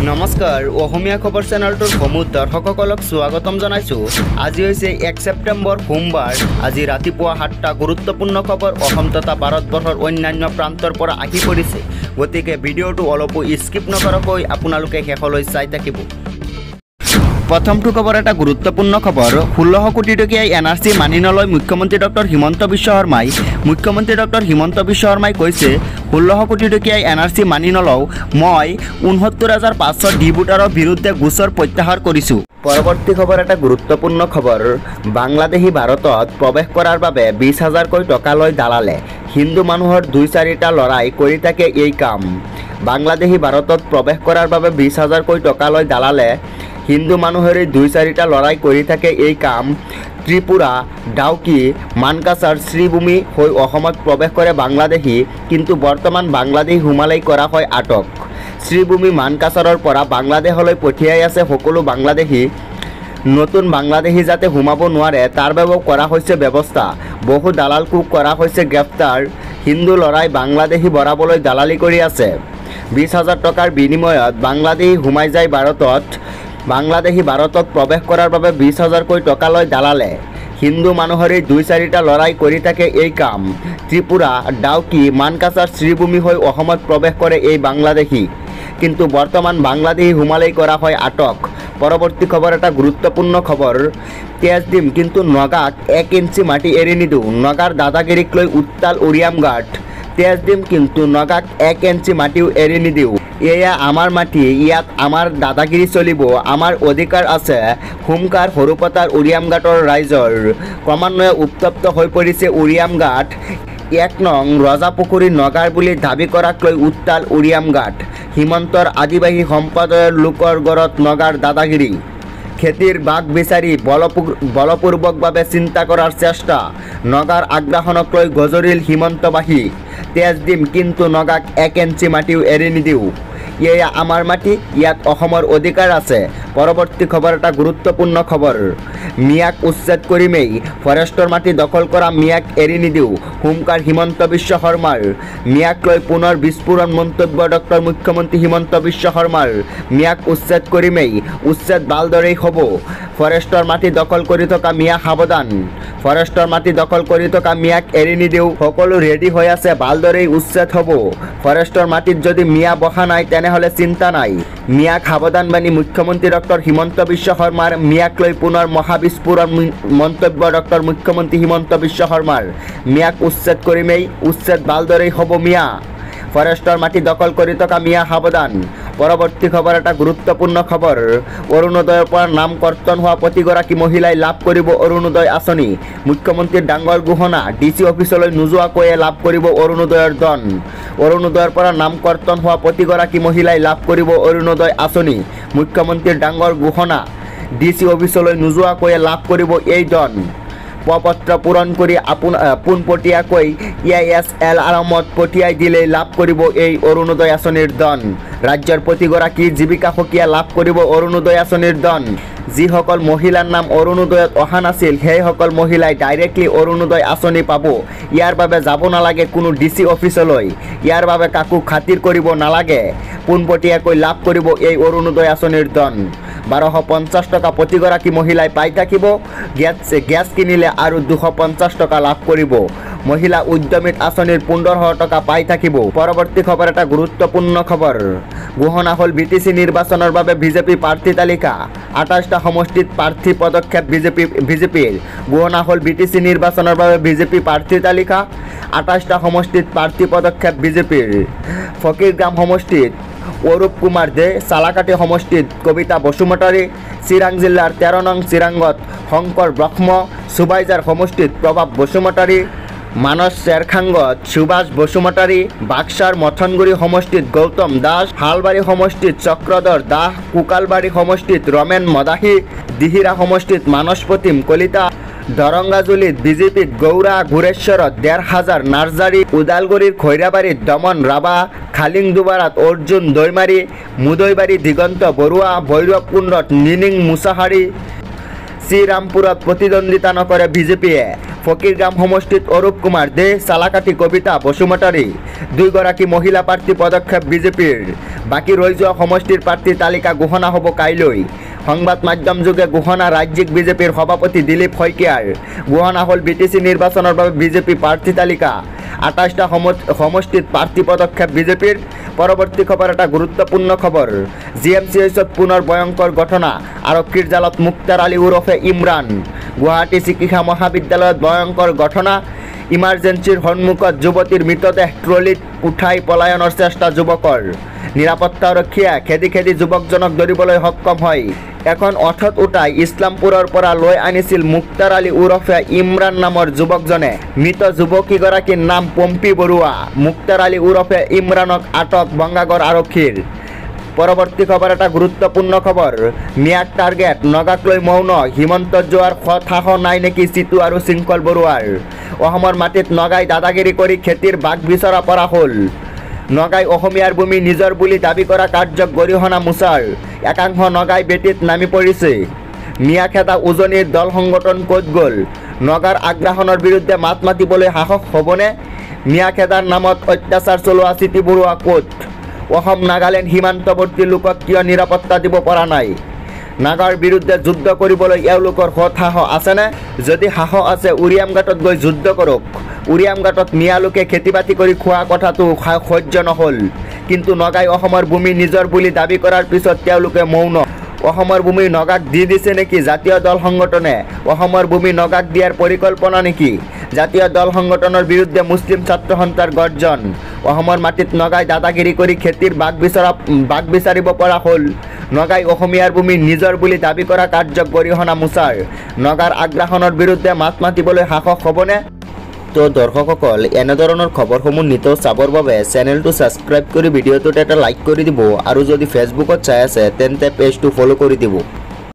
নমস্কাৰ অসমীয়া খবৰ চেনেলটোৰ সমূহ দৰ্শকসকলক স্বাগতম জনাইছোঁ। আজি হৈছে 1 ছেপ্টেম্বৰ সোমবাৰ। আজি ৰাতিপুৱা 7টা গুৰুত্বপূৰ্ণ খবৰ অসম তথা ভাৰতবৰ্ষৰ অন্যান্য প্ৰান্তৰ পৰা আহি পৰিছে। গতিকে ভিডিঅ'টো অলপো স্কিপ নকৰাকৈ আপোনালোকে শেষলৈ চাই থাকিব। প্ৰথমটো খবৰ এটা গুৰুত্বপূৰ্ণ খবৰ। 16 কোটি টকীয়া NRC মানি নলয় মুখ্যমন্ত্ৰী ডক্টৰ হিমন্ত বিশ্ব শৰ্মাই। মুখ্যমন্ত্ৰী ডক্টৰ হিমন্ত বিশ্ব শৰ্মাই কৈছে 16 কোটি টকীয়া NRC মানি নলওঁ, মই 69,500 ডি ভোটাৰৰ বিৰুদ্ধে গোচৰ প্ৰত্যাহাৰ কৰিছোঁ। পৰৱৰ্তী খবৰ এটা গুৰুত্বপূৰ্ণ খবৰ। বাংলাদেশী ভাৰতত প্ৰৱেশ কৰাৰ বাবে 20,000কৈ টকা লৈ দালালে। হিন্দু মানুহৰ 2-4টা ল'ৰাই কৰি থাকে এই কাম। বাংলাদেশী ভাৰতত প্ৰৱেশ কৰাৰ বাবে 20,000কৈ টকা লৈ দালালে। হিন্দু মানুহৰে 2-4টা ল'ৰাই কৰি থাকে এই কাম। ত্ৰিপুৰা, ডাউকি, মানকাছাৰ, শ্ৰীভূমি হৈ অসমত প্ৰৱেশ কৰে বাংলাদেশী, কিন্তু বৰ্তমান বাংলাদেশী সোমালেই কৰা হয় আটক। শ্ৰীভূমি, মানকাছাৰৰ পৰা বাংলাদেশলৈ পঠিয়াই আছে সকলো বাংলাদেশী। নতুন বাংলাদেশী যাতে সোমাব নোৱাৰে তাৰ বাবেও কৰা হৈছে ব্যৱস্থা। বহু দালালকো কৰা হৈছে গ্ৰেপ্তাৰ। হিন্দু ল'ৰাই বাংলাদেশী বৰাবলৈ দালালি কৰি আছে। 20,000 টকাৰ বিনিময়ত বাংলাদেশী সোমাই যায় ভাৰতত। বাংলাদেশী ভাৰতত প্ৰৱেশ কৰাৰ বাবে 20,000কৈ টকা লৈ দালালে। হিন্দু মানুহৰে 2-4টা ল'ৰাই কৰি থাকে এই কাম। ত্ৰিপুৰা, ডাউকি, মানকাছাৰ, শ্ৰীভূমি হৈ অসমত প্ৰৱেশ কৰে এই বাংলাদেশী, কিন্তু বৰ্তমান বাংলাদেশী সোমালেই কৰা হয় আটক। পৰৱৰ্তী খবৰ এটা গুৰুত্বপূৰ্ণ খবৰ। তেজ দিম কিন্তু নগাক 1 ইঞ্চি মাটি এৰি নিদিওঁ, নগাৰ দাদাগিৰিক লৈ উত্তাল উৰিয়াম ঘাট। তেজ দিম কিন্তু নগাক 1 ইঞ্চি মাটিও এৰি নিদিওঁ। এয়া আমাৰ মাটি, ইয়াত আমাৰ দাদাগিৰি চলিব, আমাৰ অধিকাৰ আছে। হুমকাৰ সৰুপতাৰ উৰিয়াম ঘাটৰ ৰাইজৰ। ক্ৰমান্বয়ে উত্তপ্ত হৈ পৰিছে উৰিয়াম ঘাট। 1 নং ৰজাপুখুৰী নগাৰ বুলি দাবী কৰাক লৈ উত্তাল উৰিয়াম ঘাট। হিমন্তৰ আদিবাসী সম্প্ৰদায়ৰ লোকৰ গড়ত নগাৰ দাদাগিৰি। খেতিৰ বাঘ বিচাৰি বলপূৰ্বকভাৱে চিন্তা কৰাৰ চেষ্টা। নগাৰ আগ্ৰাসনক লৈ গজৰিল হিমন্তবাসী। তেজ দিম কিন্তু নগাক 1 ইঞ্চি মাটিও এৰি নিদিওঁ। এয়া আমাৰ মাটি, ইয়াত অসমৰ অধিকাৰ আছে। পৰৱৰ্তী খবৰ এটা গুৰুত্বপূৰ্ণ খবৰ। মিয়াক উচ্ছেদ কৰিমেই, ফৰেষ্টৰ মাটি দখল কৰা মিয়াক এৰি নিদিওঁ, হুমকাৰ হিমন্ত বিশ্ব শৰ্মাৰ। মিয়াক লৈ পুনৰ বিস্ফোৰণ মন্তব্য ডক্টৰ মুখ্যমন্ত্ৰী হিমন্ত বিশ্ব শৰ্মাৰ। মিয়াক উচ্ছেদ কৰিমেই, উচ্ছেদ ভালদৰেই হ'ব। ফৰেষ্টৰ মাটি দখল কৰি থকা মিয়া সাৱধান। ফৰেষ্টৰ মাটি দখল কৰি থকা মিয়াক এৰি নিদিওঁ, সকলো ৰেডি হৈ আছে, ভালদৰেই উচ্ছেদ হ'ব। ফৰেষ্টৰ মাটিত যদি মিয়া বহা নাই তেনেহ'লে চিন্তা নাই। মিয়াক সাৱধান বাণী মুখ্যমন্ত্ৰী ডক্টৰ হিমন্ত বিশ্ব শৰ্মাৰ। মিয়াক লৈ পুনৰ মহাবিস্ফোৰণ মন্তব্য ডক্টৰ মুখ্যমন্ত্ৰী হিমন্ত বিশ্ব শৰ্মাৰ। মিয়াক উচ্ছেদ কৰিমেই, উচ্ছেদ ভালদৰেই হ'ব মিয়া। ফৰেষ্টৰ মাটি দখল কৰি থকা মিয়া সাৱধান। পৰৱৰ্তী খবৰ এটা গুৰুত্বপূৰ্ণ খবৰ। অৰুণোদয়ৰ পৰা নাম কৰ্তন হোৱা প্ৰতিগৰাকী মহিলাই লাভ কৰিব অৰুণোদয় আঁচনি। মুখ্যমন্ত্ৰীৰ ডাঙৰ ঘোষণা, DC অফিচলৈ নোযোৱাকৈয়ে লাভ কৰিব অৰুণোদয়ৰ ধন। অৰুণোদয়ৰ পৰা নাম কৰ্তন হোৱা প্ৰতিগৰাকী মহিলাই লাভ কৰিব অৰুণোদয় আঁচনি। মুখ্যমন্ত্ৰীৰ ডাঙৰ ঘোষণা, DC অফিচলৈ নোযোৱাকৈয়ে লাভ কৰিব এই ধন। পত্ৰ পূৰণ কৰি পোনপটীয়াকৈ EISL আৰামত পঠিয়াই দিলেই লাভ কৰিব এই অৰুণোদয় আঁচনিৰ ধন। ৰাজ্যৰ প্ৰতিগৰাকী জীৱিকা সখীয়ে লাভ কৰিব অৰুণোদয় আঁচনিৰ ধন। যিসকল মহিলাৰ নাম অৰুণোদয়ত অহা নাছিল সেইসকল মহিলাই ডাইৰেক্টলি অৰুণোদয় আঁচনি পাব। ইয়াৰ বাবে যাব নালাগে কোনো DC অফিচলৈ, ইয়াৰ বাবে কাকো খাতিৰ কৰিব নালাগে। পোনপটীয়াকৈ লাভ কৰিব এই অৰুণোদয় আঁচনিৰ ধন। 1250 টকা প্ৰতিগৰাকী মহিলাই পাই থাকিব। গেছ কিনিলে আৰু 250 টকা লাভ কৰিব। মহিলা উদ্যমিত আঁচনিৰ 1500 টকা পাই থাকিব। পৰৱৰ্তী খবৰ এটা গুৰুত্বপূৰ্ণ খবৰ। ঘোষণা হ'ল BTC নিৰ্বাচনৰ বাবে বিজেপি প্ৰাৰ্থী তালিকা। 28টা সমষ্টিত প্ৰাৰ্থী পদক্ষেপ বিজেপিৰ। ঘোষণা হ'ল BTC নিৰ্বাচনৰ বাবে বিজেপি প্ৰাৰ্থী তালিকা। 28টা সমষ্টিত প্ৰাৰ্থী পদক্ষেপ বিজেপিৰ। ফকীৰগাম সমষ্টিত অৰূপ কুমাৰ দে, চালাকাটি সমষ্টিত কবিতা বসুমতাৰী, চিৰাং জিলাৰ 13 নং চিৰাঙত শংকৰ ব্ৰহ্ম, সুবাইজাৰ সমষ্টিত প্ৰভাৱ বসুমতাৰী, মানস চেৰখাংগত সুভাষ বসুমতাৰী, বাক্সাৰ মথনগুৰি সমষ্টিত গৌতম দাস, হালবাৰী সমষ্টিত চক্ৰধৰ দাস, কুকালবাৰী সমষ্টিত ৰমেন মদাহী, দিহিৰা সমষ্টিত মানস প্ৰতিম কলিতা, দৰংগাজুলিত বিজেপিত গৌৰা, ঘুৰেশ্বৰত 1,500 নাৰ্জাৰী, ওদালগুৰিৰ খৈৰাবাৰীত দমন ৰাভা, খালিংদুবাৰাত অৰ্জুন দৈমাৰী, মুদৈবাৰী দিগন্ত বৰুৱা, ভৈৰৱকুণ্ডত নিনিং মুছাহাৰী, শ্ৰীৰামপুৰত প্ৰতিদ্বন্দ্বিতা নকৰে বিজেপিয়ে। ফকীৰগাম সমষ্টিত অৰূপ কুমাৰ দে, চালাকাটি কবিতা বসুমতাৰী দুয়োগৰাকী মহিলা প্ৰাৰ্থী পদক্ষেপ বিজেপিৰ। বাকী ৰৈ যোৱা সমষ্টিৰ প্ৰাৰ্থী তালিকা ঘোষণা হ'ব কাইলৈ। সংবাদ মাধ্যম যোগে ঘোষণা ৰাজ্যিক বিজেপিৰ সভাপতি দিলীপ শইকীয়াৰ। ঘোষণা হ'ল বিটিচি নিৰ্বাচনৰ বাবে বিজেপি প্ৰাৰ্থী তালিকা। 28টা সমষ্টিত প্ৰাৰ্থী পদক্ষেপ বিজেপিৰ। পৰৱৰ্তী খবৰ এটা গুৰুত্বপূৰ্ণ খবৰ। GMCHত পুনৰ ভয়ংকৰ ঘটনা, আৰক্ষীৰ জালত মুক্তাৰ আলী ওৰফে ইমৰান। গুৱাহাটী চিকিৎসা মহাবিদ্যালয়ত ভয়ংকৰ ঘটনা। ইমাৰ্জেঞ্চিৰ সন্মুখত যুৱতীৰ মৃতদেহ ট্ৰলীত উঠাই পলায়নৰ চেষ্টা যুৱকৰ। নিৰাপত্তাৰক্ষীয়ে খেদি খেদি যুৱকজনক ধৰিবলৈ সক্ষম হয়। এখন অথত উঠাই ইছলামপুৰৰ পৰা লৈ আনিছিল মুক্তাৰ আলী ওৰফে ইমৰান নামৰ যুৱকজনে। মৃত যুৱতীগৰাকীৰ নাম পম্পী বৰুৱা। মুক্তাৰ আলী ওৰফে ইমৰানক আটক বঙাইগাঁও আৰক্ষীৰ। পৰৱৰ্তী খবৰ এটা গুৰুত্বপূৰ্ণ খবৰ। মিয়াক টাৰ্গেট, নগাক লৈ মৌন। হিমন্তত যোৱাৰ সাহ নাই নেকি চিতু আৰু শৃংখল বৰুৱাৰ। অসমৰ মাটিত নগাই দাদাগিৰি কৰি খেতিৰ বাঘ বিচৰা পৰা হ'ল। নগাই অসমীয়াৰ ভূমি নিজৰ বুলি দাবী কৰা কাৰ্যক গৰিহণা মোচাৰ। একাংশ নগাই বেটীত নামি পৰিছে। মিয়াখেদা উজনিৰ দল সংগঠন ক'ত গ'ল? নগাৰ আগ্ৰাসনৰ বিৰুদ্ধে মাত মাতিবলৈ সাহস হ'বনে? মিয়াখেদাৰ নামত অত্যাচাৰ চলোৱা চিতি বৰুৱা ক'ত? অসম নাগালেণ্ড সীমান্তৱৰ্তী লোকক কিয় নিৰাপত্তা দিব পৰা নাই? নাগাৰ বিৰুদ্ধে যুদ্ধ কৰিবলৈ এওঁলোকৰ সাহ আছেনে? যদি সাহ আছে উৰিয়ামঘাটত গৈ যুদ্ধ কৰক। উৰিয়ামঘাটত মিয়ালোকে খেতি বাতি কৰি খোৱা কথাটো সহ্য নহ'ল। কিন্তু নগাই অসমৰ ভূমি নিজৰ বুলি দাবী কৰাৰ পিছত তেওঁলোকে মৌন। অসমৰ ভূমি নগাক দি দিছে নেকি জাতীয় দল সংগঠনে? অসমৰ ভূমি নগাক দিয়াৰ পৰিকল্পনা নেকি? জাতীয় দল সংগঠনৰ বিৰুদ্ধে মুছলিম ছাত্ৰ সন্থাৰ গৰ্জন। অসমৰ মাটিত নগাই দাদাগিৰি কৰি খেতিৰ বাঘ বিচাৰিব পৰা হ'ল। নগাই অসমীয়াৰ ভূমি নিজৰ বুলি দাবী কৰা কাৰ্যক গৰিহণা মোচাৰ। নগাৰ আগ্ৰাসনৰ বিৰুদ্ধে মাত মাতিবলৈ সাহস হ'বনে? তো দৰ্শকসকল, এনেধৰণৰ খবৰসমূহ নিতৌ চাবৰ বাবে চেনেলটো ছাবস্ক্ৰাইব কৰি ভিডিঅ'টোত এটা লাইক কৰি দিব আৰু যদি ফেচবুকত চাই আছে তেন্তে পেজটো ফ'ল' কৰি দিব।